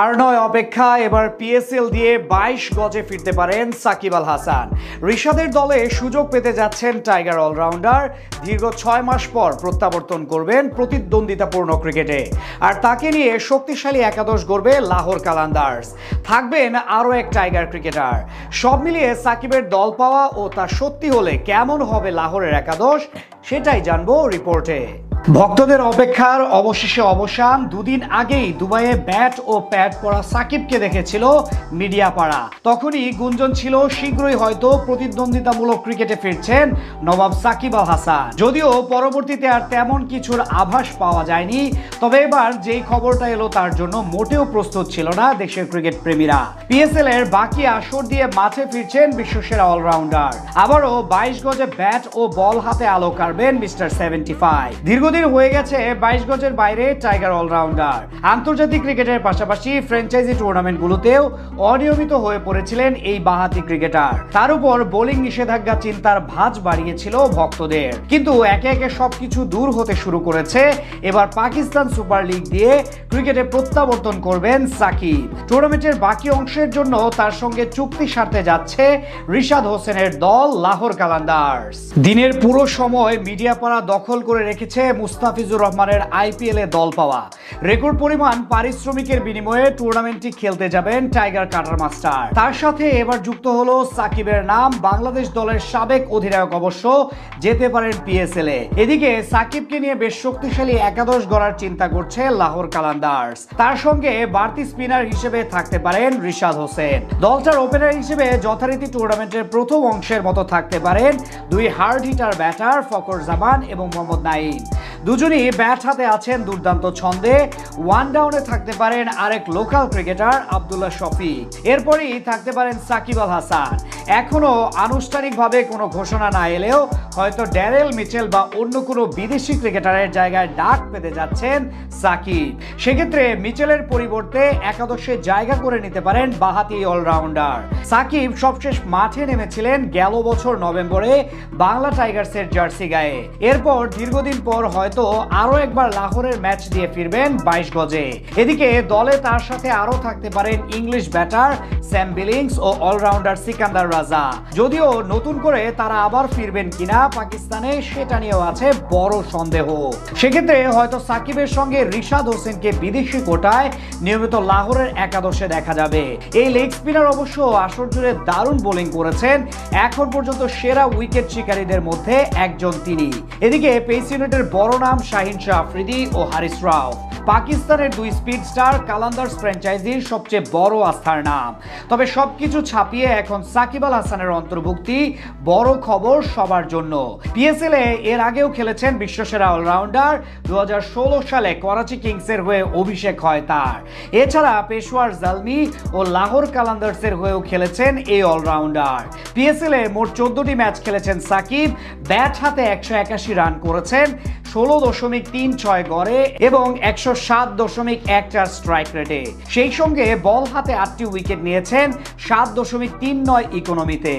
আর নয় অপেক্ষা, এবার পিএসএল দিয়ে ২২ গজে ফিরতে পারেন সাকিব আল হাসান। ঋষাদের দলে সুযোগ পেতে যাচ্ছেন টাইগার অলরাউন্ডার। দীর্ঘ ৬ মাস পর প্রত্যাবর্তন করবেন প্রতিদ্বন্দ্বিতাপূর্ণ ক্রিকেটে, আর তাকে নিয়ে শক্তিশালী একাদশ গড়বে লাহোর কালান্দার্স। থাকবেন আরও এক টাইগার ক্রিকেটার। সব মিলিয়ে সাকিবের দল পাওয়া ও তা সত্যি হলে কেমন হবে লাহোরের একাদশ, সেটাই জানবো রিপোর্টে। ভক্তদের অপেক্ষার অবশেষে অবসান। দুদিন আগেই দুবাইয়ে ব্যাট ও প্যাড পরা সাকিবকে দেখেছিল মিডিয়া পাড়া। তখনই গুঞ্জন ছিল শীঘ্রই হয়তো প্রতিদ্বন্দ্বিতামূলক ক্রিকেটে ফিরছেন নবাব সাকিব আল হাসান। যদিও পরবর্তীতে আর তেমন কিছুর আভাস পাওয়া যায়নি, তবে এবার যেই খবরটা এলো তার জন্য মোটেও প্রস্তুত ছিল না দেশের ক্রিকেট প্রেমীরা। পিএসএল এর বাকি আসর দিয়ে মাঠে ফিরছেন বিশ্বসেরা অলরাউন্ডার। আবারও ২২ গজে ব্যাট ও বল হাতে আলো কাড়বেন মিস্টার 75। দীর্ঘদিন হয়ে গেছে ২২ গজের বাইরে টাইগার অলরাউন্ডার। আন্তর্জাতিক ক্রিকেটের পাশাপাশি ফ্র্যাঞ্চাইজি টুর্নামেন্টগুলোতেও অনিয়মিত হয়ে পড়েছিলেন এই বাঁহাতি ক্রিকেটার। তার উপর বোলিং নিষেধাজ্ঞা চিন্তার ভাঁজ বাড়িয়েছিল ভক্তদের। কিন্তু একে একে সবকিছু দূর হতে শুরু করেছে। এবার পাকিস্তান সুপার লিগ দিয়ে ক্রিকেটে প্রত্যাবর্তন করবেন সাকিব। টুর্নামেন্টের বাকি অংশের জন্য তার সঙ্গে চুক্তি সারতে যাচ্ছে রিশাদ হোসেনের দল লাহোর কালান্দার্স। দিনের পুরো সময় মিডিয়া পাড়া দখল করে রেখেছে মুস্তাফিজুর রহমানের আইপিএল এ দল পাওয়া। রেকর্ড পরিমাণ পারিশ্রমিকের বিনিময়ে টুর্নামেন্টটি খেলতে যাবেন টাইগার কাটার মাস্টার। তার সাথে এবার যুক্ত হলো সাকিবের নাম। বাংলাদেশ দলের সাবেক অধিনায়ক অবশ্য যেতে পারেন পিএসএল এ। এদিকে সাকিবকে নিয়ে বেশ শক্তিশালী একাদশ গড়ার চিন্তা করছে লাহোর কালান্দার্স। তার সঙ্গে বাড়তি স্পিনার হিসেবে থাকতে পারেন রিশাদ হোসেন। দলটার ওপেনার হিসেবে যথারীতি টুর্নামেন্টের প্রথম অংশের মতো থাকতে পারেন দুই হার্ড হিটার ব্যাটার ফকর জামান এবং মোহাম্মদ নাঈম। দুজনই ব্যাট হাতে আছেন দুর্দান্ত ছন্দে। ওয়ান ডাউনে থাকতে পারেন আরেক লোকাল ক্রিকেটার আব্দুল্লাহ শফিক। এরপরই থাকতে পারেন সাকিব আল হাসান। এখনো আনুষ্ঠানিকভাবে কোনো ঘোষণা না এলেও হয়তো ড্যারেল মিচেল বা অন্য কোনো বিদেশি ক্রিকেটারের জায়গায় ডাক পেতে যাচ্ছেন সাকিব। সেক্ষেত্রে মিচেলের পরিবর্তে একাদশে জায়গা করে নিতে পারেন বাঁহাতি অলরাউন্ডার। সাকিব সবশেষ মাঠে নেমেছিলেন গেল বছর নভেম্বরে বাংলা টাইগার্সের জার্সি গায়ে। এরপর দীর্ঘদিন পর হয়তো আরো একবার লাহোরের ম্যাচ দিয়ে ফিরবেন ২২ গজে। এদিকে দলে তার সাথে আরো থাকতে পারেন ইংলিশ ব্যাটার স্যাম বিলিংস ও অলরাউন্ডার সিকান্দার রাজা। যদিও নতুন করে তারা আবার ফিরবেন কিনা পাকিস্তানে, সেটা নিয়েও আছে বড় সন্দেহ। সেক্ষেত্রে হয়তো সাকিবের সঙ্গে রিশাদ হোসেনকে বিদেশি কোটায় নিয়মিত লাহোরের একাদশে দেখা যাবে। এই লেগ স্পিনার অবশ্য আসর জুড়ে দারুণ বোলিং করেছেন। এখন পর্যন্ত সেরা উইকেট শিকারীদের মধ্যে একজন তিনি। এদিকে পেস ইউনিটের বড় নাম শাহিন শাহ আফ্রিদি ও হারিস রাউফ। পাকিস্তানের দুই স্পিড স্টার কালান্দার্স ফ্র্যাঞ্চাইজির সবচেয়ে বড় আস্থার নাম। তবে সবকিছু ছাপিয়ে এখন সাকিব আল হাসানের অন্তর্ভুক্তি বড় খবর সবার জন্য। পিএসএল এ এর আগেও খেলেছেন বিশ্বসেরা অলরাউন্ডার। ২০১৬ সালে করাচি কিংসের হয়ে অভিষেক হয় তার। এছাড়া পেশোয়ার জালমি ও লাহোর কালান্দার্সের হয়েও খেলেছেন এই অলরাউন্ডার। পিএসএল এ মোট ১৪টি ম্যাচ খেলেছেন সাকিব। ব্যাট হাতে ১৮১ রান করেছেন ১৬.৩৬ গড়ে এবং ১০৭.১৪ স্ট্রাইক রেটে। সেই সঙ্গে বল হাতে ৮টি উইকেট নিয়েছেন ৭.৩৯ ইকোনমিতে।